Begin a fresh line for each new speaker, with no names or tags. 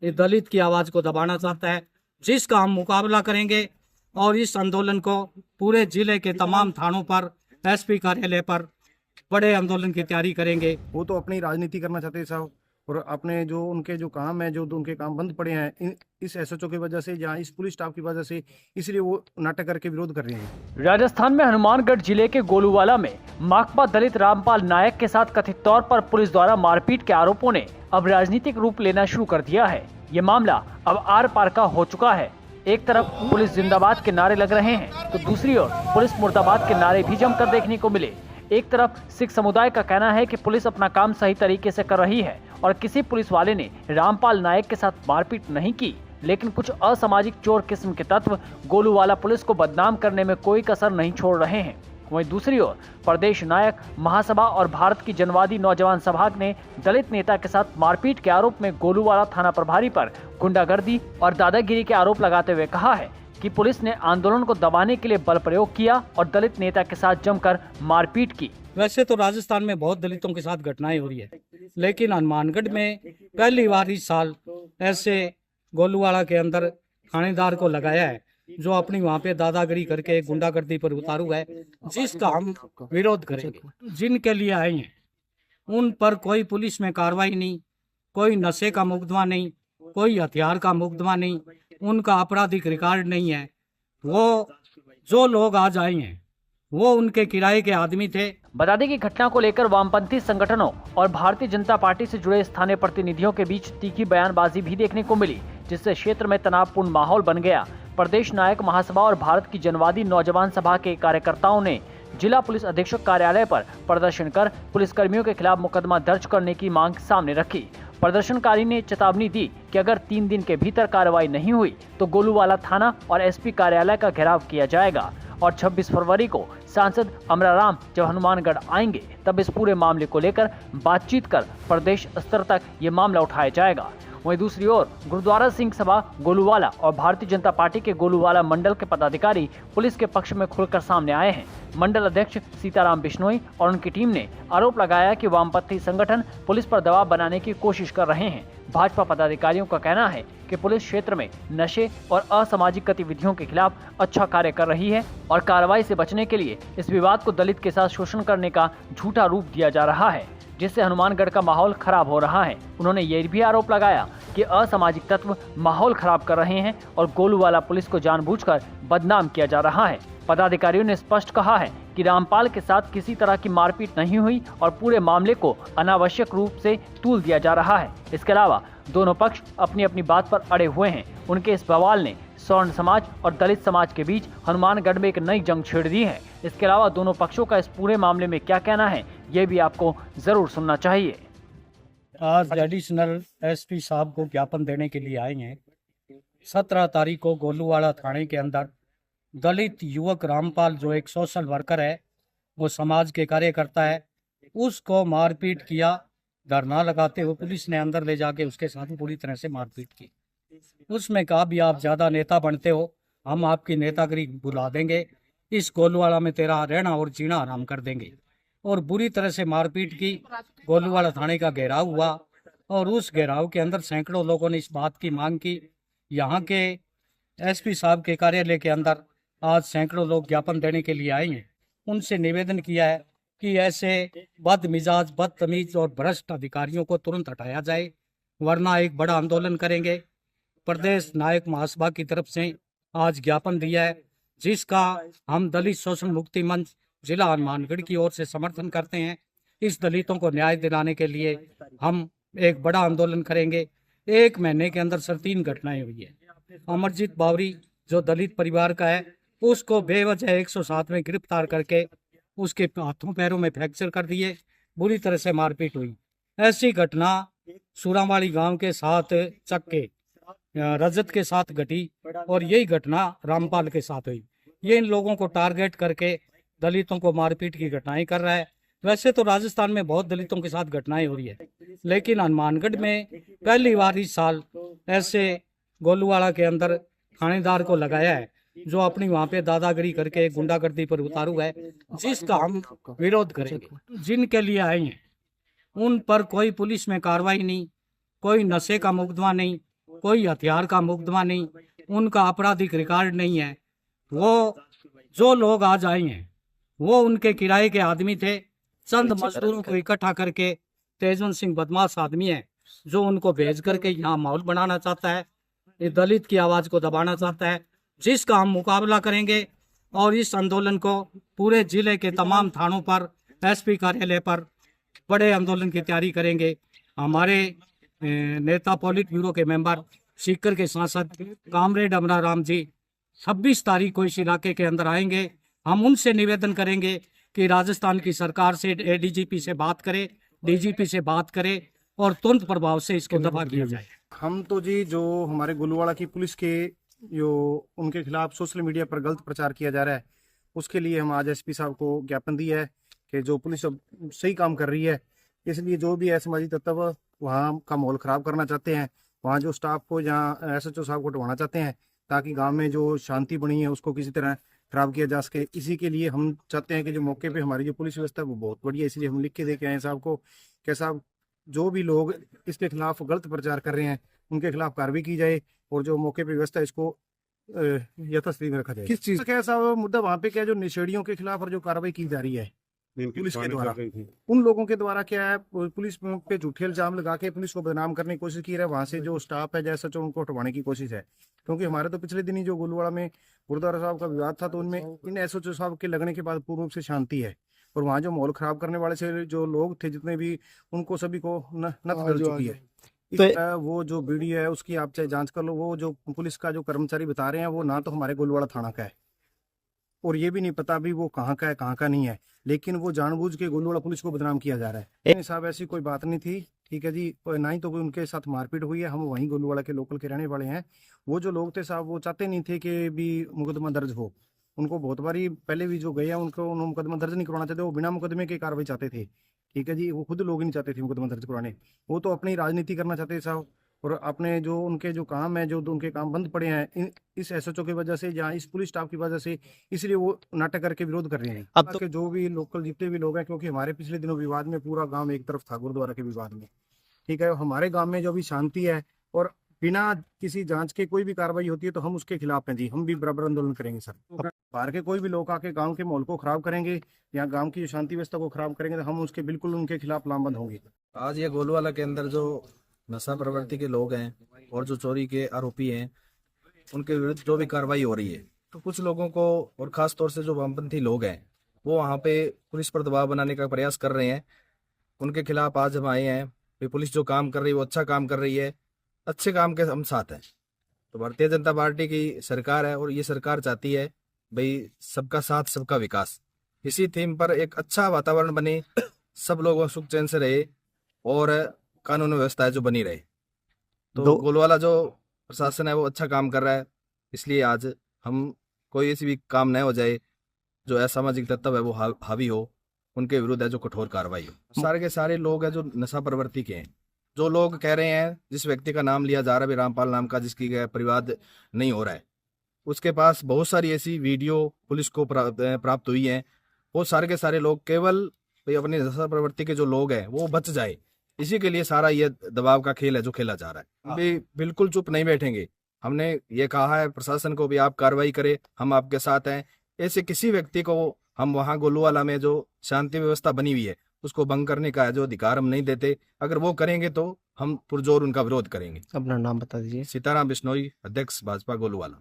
ये दलित की आवाज को दबाना चाहता है, जिसका हम मुकाबला करेंगे। और इस आंदोलन को पूरे जिले के तमाम थानों पर, एसपी कार्यालय पर बड़े आंदोलन की तैयारी करेंगे।
वो तो अपनी राजनीति करना चाहते हैं साहब, और अपने जो उनके जो काम है, जो उनके काम बंद पड़े हैं इस एसएचओ की वजह से या इस पुलिस स्टाफ की वजह से, इसलिए वो नाटक करके विरोध कर रहे हैं।
राजस्थान में हनुमानगढ़ जिले के गोलूवाला में माकपा दलित रामपाल नायक के साथ कथित तौर पर पुलिस द्वारा मारपीट के आरोपों ने अब राजनीतिक रूप लेना शुरू कर दिया है। ये मामला अब आर पार का हो चुका है। एक तरफ पुलिस जिंदाबाद के नारे लग रहे हैं, तो दूसरी ओर पुलिस मुर्दाबाद के नारे भी जमकर देखने को मिले। एक तरफ सिख समुदाय का कहना है कि पुलिस अपना काम सही तरीके से कर रही है और किसी पुलिस वाले ने रामपाल नायक के साथ मारपीट नहीं की, लेकिन कुछ असामाजिक चोर किस्म के तत्व गोलूवाला पुलिस को बदनाम करने में कोई कसर नहीं छोड़ रहे हैं। वहीं दूसरी ओर प्रदेश नायक महासभा और भारत की जनवादी नौजवान सभा ने दलित नेता के साथ मारपीट के आरोप में गोलूवाला थाना प्रभारी पर गुंडागर्दी और दादागिरी के आरोप लगाते हुए कहा है कि पुलिस ने आंदोलन को दबाने के लिए बल प्रयोग किया और दलित नेता के साथ जमकर मारपीट की।
वैसे तो राजस्थान में बहुत दलितों के साथ घटनाएं हो रही है, लेकिन हनुमानगढ़ में पहली बार इस साल ऐसे गोलूवाड़ा के अंदर थानेदार को लगाया है जो अपनी वहां पे दादागिरी करके गुंडागर्दी पर उतारू है, जिसका हम विरोध करेंगे। जिनके लिए आए हैं उन पर कोई पुलिस में कार्रवाई नहीं, कोई नशे का मुकदमा नहीं, कोई हथियार का मुकदमा नहीं, उनका आपराधिक रिकॉर्ड नहीं है। वो जो लोग आज आए हैं वो उनके किराए के आदमी थे।
बता दें कि घटना को लेकर वामपंथी संगठनों और भारतीय जनता पार्टी से जुड़े स्थानीय प्रतिनिधियों के बीच तीखी बयानबाजी भी देखने को मिली, जिससे क्षेत्र में तनावपूर्ण माहौल बन गया। प्रदेश नायक महासभा और भारत की जनवादी नौजवान सभा के कार्यकर्ताओं ने जिला पुलिस अधीक्षक कार्यालय पर प्रदर्शन कर पुलिसकर्मियों के खिलाफ मुकदमा दर्ज करने की मांग सामने रखी। प्रदर्शनकारी ने चेतावनी दी कि अगर 3 दिन के भीतर कार्रवाई नहीं हुई तो गोलूवाला थाना और एसपी कार्यालय का घेराव किया जाएगा और 26 फरवरी को सांसद अमराराम जब हनुमानगढ़ आएंगे तब इस पूरे मामले को लेकर बातचीत कर प्रदेश स्तर तक ये मामला उठाया जाएगा। वहीं दूसरी ओर गुरुद्वारा सिंह सभा गोलूवाला और भारतीय जनता पार्टी के गोलूवाला मंडल के पदाधिकारी पुलिस के पक्ष में खुलकर सामने आए हैं। मंडल अध्यक्ष सीताराम बिश्नोई और उनकी टीम ने आरोप लगाया कि वामपंथी संगठन पुलिस पर दबाव बनाने की कोशिश कर रहे हैं। भाजपा पदाधिकारियों का कहना है कि पुलिस क्षेत्र में नशे और असामाजिक गतिविधियों के खिलाफ अच्छा कार्य कर रही है और कार्रवाई से बचने के लिए इस विवाद को दलित के साथ शोषण करने का झूठा रूप दिया जा रहा है, जिससे हनुमानगढ़ का माहौल खराब हो रहा है। उन्होंने ये भी आरोप लगाया कि असामाजिक तत्व माहौल खराब कर रहे हैं और गोलूवाला पुलिस को जानबूझकर बदनाम किया जा रहा है। पदाधिकारियों ने स्पष्ट कहा है कि रामपाल के साथ किसी तरह की मारपीट नहीं हुई और पूरे मामले को अनावश्यक रूप से तूल दिया जा रहा है। इसके अलावा दोनों पक्ष अपनी अपनी बात पर अड़े हुए हैं। उनके इस बवाल ने स्वर्ण समाज और दलित समाज के बीच हनुमानगढ़ में एक नई जंग छेड़ दी है। इसके अलावा दोनों पक्षों का इस पूरे मामले में क्या कहना है, ये भी आपको जरूर सुनना चाहिए।
आज एडिशनल एसपी साहब को ज्ञापन देने के लिए आए हैं। 17 तारीख को गोलूवाड़ा थाने के अंदर दलित युवक रामपाल, जो एक सोशल वर्कर है, वो समाज के कार्यकर्ता है, उसको मारपीट किया। धरना लगाते हुए पुलिस ने अंदर ले जाके उसके साथ पूरी तरह से मारपीट की। उसमें कहा भी आप ज्यादा नेता बनते हो, हम आपकी नेतागिरी बुला देंगे, इस गोलूवाड़ा में तेरा रहना और जीना आराम कर देंगे। और बुरी तरह से मारपीट की। गोलूवाड़ा थाने का घेराव हुआ और उस घेराव के अंदर सैकड़ों लोगों ने इस बात की मांग की। यहाँ के एसपी साहब के कार्यालय के अंदर आज सैकड़ों लोग ज्ञापन देने के लिए आए हैं। उनसे निवेदन किया है कि ऐसे बदमिजाज, बदतमीज और भ्रष्ट अधिकारियों को तुरंत हटाया जाए, वरना एक बड़ा आंदोलन करेंगे। प्रदेश नायक महासभा की तरफ से आज ज्ञापन दिया है, जिसका हम दलित शोषण मुक्ति मंच जिला हनुमानगढ़ की ओर से समर्थन करते हैं। इस दलितों को न्याय दिलाने के लिए हम एक बड़ा आंदोलन करेंगे। 1 महीने के अंदर सर 3 घटनाएं हुई है। अमरजीत बावरी जो दलित परिवार का है, उसको बेवजह 107 में गिरफ्तार करके उसके हाथों पैरों में फ्रैक्चर कर दिए, बुरी तरह से मारपीट हुई। ऐसी घटना सूरावाड़ी गांव के साथ चक्के रजत के साथ घटी और यही घटना रामपाल के साथ हुई। ये इन लोगों को टारगेट करके दलितों को मारपीट की घटनाएं कर रहा है। वैसे तो राजस्थान में बहुत दलितों के साथ घटनाएं हो रही है, लेकिन हनुमानगढ़ में पहली बार इस साल ऐसे गोलूवाड़ा के अंदर थानेदार को लगाया है जो अपनी वहां पे दादागिरी करके गुंडागर्दी पर उतारू है, जिसका हम विरोध करेंगे। जिनके लिए आए हैं उन पर कोई पुलिस में कार्रवाई नहीं, कोई नशे का मुकदमा नहीं, कोई हथियार का मुकदमा नहीं, उनका आपराधिक रिकॉर्ड नहीं है। वो जो लोग आज आए हैं वो उनके किराए के आदमी थे। चंद मजदूरों को इकट्ठा करके तेजवंत सिंह बदमाश आदमी है जो उनको भेज करके यहाँ माहौल बनाना चाहता है, ये दलित की आवाज को दबाना चाहता है, जिसका हम मुकाबला करेंगे। और इस आंदोलन को पूरे जिले के तमाम थानों पर, एसपी कार्यालय पर बड़े आंदोलन की तैयारी करेंगे। हमारे नेता पॉलिट ब्यूरो के मेंबर, सीकर के सांसद कामरेड अमरा राम जी 26 तारीख को इस इलाके के अंदर आएंगे। हम उनसे निवेदन करेंगे कि राजस्थान की सरकार से एडीजीपी से बात करे, डीजीपी से बात करे और तुरंत प्रभाव से इसको दफा किया जाए।
हम तो जी जो हमारे गोलूवाड़ा की पुलिस के जो उनके खिलाफ सोशल मीडिया पर गलत प्रचार किया जा रहा है, उसके लिए हम आज एसपी साहब को ज्ञापन दिया है कि जो पुलिस अब सही काम कर रही है, इसलिए जो भी असामाजिक तत्व वहाँ का माहौल खराब करना चाहते हैं, वहाँ जो स्टाफ को जहाँ एसएचओ साहब को हटवाना चाहते हैं ताकि गांव में जो शांति बनी है उसको किसी तरह खराब किया जा सके, इसी के लिए हम चाहते हैं कि जो मौके पे हमारी जो पुलिस व्यवस्था है वो बहुत बढ़िया है। इसलिए हम लिख के दे के आए साहब को कि साहब जो भी लोग इसके खिलाफ गलत प्रचार कर रहे हैं उनके खिलाफ कार्रवाई की जाए और जो मौके पे व्यवस्था है इसको यथास्थिति में रखा जाए। किस चीज का साहब मुद्दा वहाँ पे क्या जो नशेड़ियों के खिलाफ और जो कार्रवाई की जा रही है पुलिस के द्वारा, उन लोगों के द्वारा क्या है, पुलिस पे झूठे इल्जाम लगा के पुलिस को बदनाम करने की कोशिश की है। वहां से जो स्टाफ है जैसा जो उनको हटवाने की कोशिश है। क्योंकि हमारे तो पिछले दिन ही जो गोलूवाड़ा में गुरुद्वारा साहब का विवाद था, तो उनमें इन एसएचओ साहब के लगने के बाद पूर्ण रूप से शांति है और वहाँ जो माहौल खराब करने वाले से जो लोग थे जितने भी, उनको सभी को नत मिल चुकी है। तो वो जो वीडियो है उसकी आप चाहे जांच कर लो। वो जो पुलिस का जो कर्मचारी बता रहे हैं वो ना तो हमारे गोलूवाड़ा थाना का है और ये भी नहीं पता भी वो कहाँ का है कहाँ का नहीं है, लेकिन वो जानबूझ के गोलूवाड़ा पुलिस को बदनाम किया जा रहा है। साहब ऐसी कोई बात नहीं थी, ठीक है जी, ना ही तो कोई उनके साथ मारपीट हुई है। हम वहीं गोलूवाड़ा के लोकल के रहने वाले हैं। वो जो लोग थे साहब वो चाहते नहीं थे कि भी मुकदमा दर्ज हो। उनको बहुत बारी पहले भी जो गए हैं उनको मुकदमा दर्ज नहीं करवाना चाहते, वो बिना मुकदमे की कार्रवाई चाहते थे, ठीक है जी। वो खुद लोग नहीं चाहते थे मुकदमा दर्ज करवाने, वो तो अपनी राजनीति करना चाहते थे साहब। और अपने जो उनके जो काम है, जो उनके काम बंद पड़े हैं इस एसएचओ की वजह से या इस पुलिस स्टाफ की वजह से, इसलिए वो नाटक करके विरोध कर रहे हैं। अब तो जो भी लोकल जितने भी लोग हैं, क्योंकि हमारे पिछले दिनों विवाद में पूरा गांव एक तरफ था गुरुद्वारा के विवाद में, ठीक है। हमारे गांव में जो भी शांति है और बिना किसी जांच के कोई भी कार्रवाई होती है तो हम उसके खिलाफ हैं जी। हम भी बराबर आंदोलन करेंगे सर। बाहर के कोई भी लोग आके गांव के माहौल को खराब करेंगे या गांव की शांति व्यवस्था को खराब करेंगे तो हम उसके बिल्कुल उनके खिलाफ लामबंद होंगे।
आज ये गोलूवाला के अंदर जो नशा प्रवृत्ति के लोग हैं और जो चोरी के आरोपी हैं उनके विरुद्ध जो भी कार्रवाई हो रही है, तो कुछ लोगों को और खास तौर से जो वामपंथी लोग हैं वो वहाँ पे पुलिस पर दबाव बनाने का प्रयास कर रहे हैं। उनके खिलाफ आज हम आए हैं। पुलिस जो काम कर रही है वो अच्छा काम कर रही है, अच्छे काम के हम साथ हैं। तो भारतीय जनता पार्टी की सरकार है और ये सरकार चाहती है भाई सबका साथ सबका विकास, इसी थीम पर एक अच्छा वातावरण बने, सब लोग सुख चैन से रहे और कानून व्यवस्था जो बनी रहे। तो गोलूवाला जो प्रशासन है वो अच्छा काम कर रहा है, इसलिए आज हम कोई ऐसी भी काम न हो जाए जो असामाजिक तत्व है वो हावी हो, उनके विरुद्ध है जो कठोर कार्रवाई हो। सारे के सारे लोग हैं जो नशा प्रवृत्ति के हैं। जो लोग कह रहे हैं, जिस व्यक्ति का नाम लिया जा रहा है रामपाल नाम का, जिसकी परिवाद नहीं हो रहा है, उसके पास बहुत सारी ऐसी वीडियो पुलिस को प्राप्त हुई है। वो सारे के सारे लोग केवल अपने नशा प्रवृत्ति के जो लोग हैं वो बच जाए, इसी के लिए सारा ये दबाव का खेल है जो खेला जा रहा है। हम भी बिल्कुल चुप नहीं बैठेंगे। हमने ये कहा है प्रशासन को भी, आप कार्रवाई करें, हम आपके साथ हैं। ऐसे किसी व्यक्ति को हम वहाँ गोलूवाला में जो शांति व्यवस्था बनी हुई है उसको भंग करने का जो अधिकार हम नहीं देते। अगर वो करेंगे तो हम पुरजोर उनका विरोध करेंगे।
अपना नाम बता दीजिए।
सीताराम बिश्नोई, अध्यक्ष भाजपा गोलूवाला।